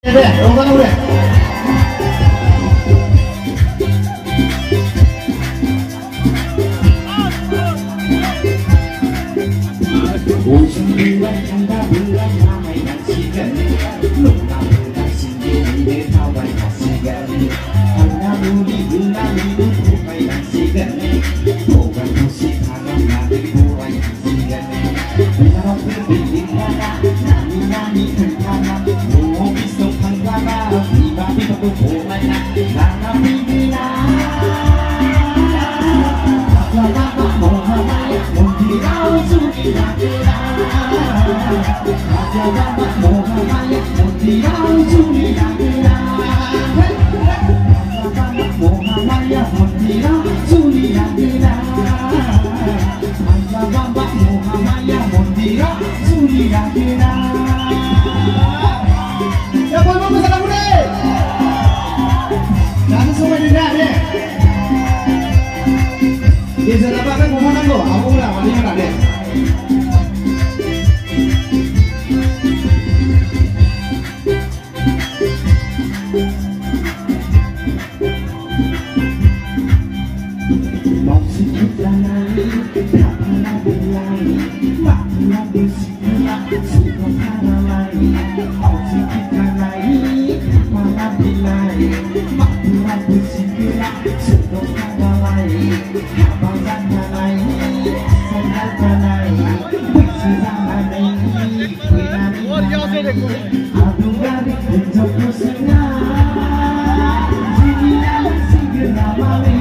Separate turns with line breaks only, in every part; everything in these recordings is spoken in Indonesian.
Deh, lompat dulu deh. Bulan tanda bulan ramai dan sigar, luka bulan sendiri di kawan kasigar. Tanda budi bulan hidup ramai dan sigar, bukan musik haram lagi buai kasigar. Biar berdiri mana, nyanyi kentana, mau besok kentana, tiba-tiba berpulana, lama bidina. Lama Muhammad Muntirau Sunnah. Raja Bapak Muhammad Muntirau Sunnah. Raja Bapak Muhammad Muntirau Sunnah. Raja Bapak Muhammad Muntirau Sunnah. Siapa mau pesan aku deh? Jangan semua tidak deh. Bisa dapatkan pemenang lo, aku udah mati menang deh. Mau sikit lagi, tak pernah berlari, tak pernah bersikap, suka karena lari. Mau sikit lagi, tak pernah berlari, tak pernah bersikap, suka karena lari. Abang jangan lari, saya jangan lari, bisa jangan lari, aduh garik menjauh senang, jadilah segera mali.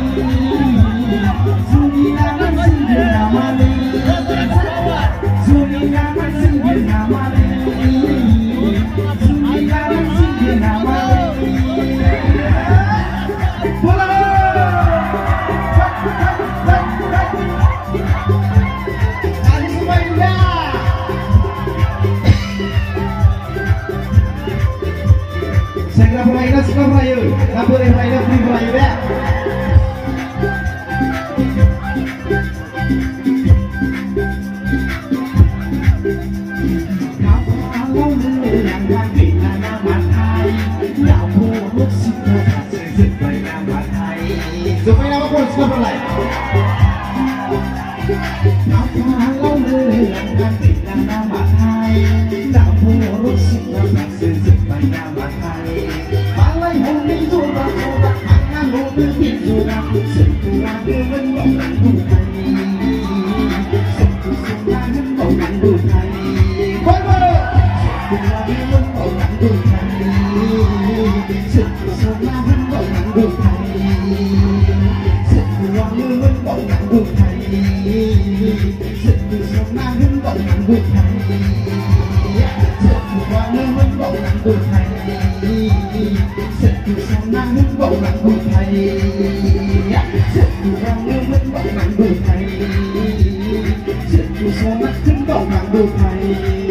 Segera Melayu, suka Melayu, nggak boleh Melayu, beli Melayu deh. Supaya apapun suka Melayu. Kalau melanggan bila nama hai, tak buruk sikap sesuai nama hai. Malai hobi sudah sudah, akan hobi sudah, setelah kemenangan bukan, setelah kemenangan bukan. Setelah kemenangan bukan, setelah kemenangan bukan. Setelah kemenangan bukan. Setu senang hembok nganggut hai, setu wangi hembok nganggut hai, setu senang hembok nganggut hai, setu wangi hembok nganggut hai, setu senang hembok nganggut hai.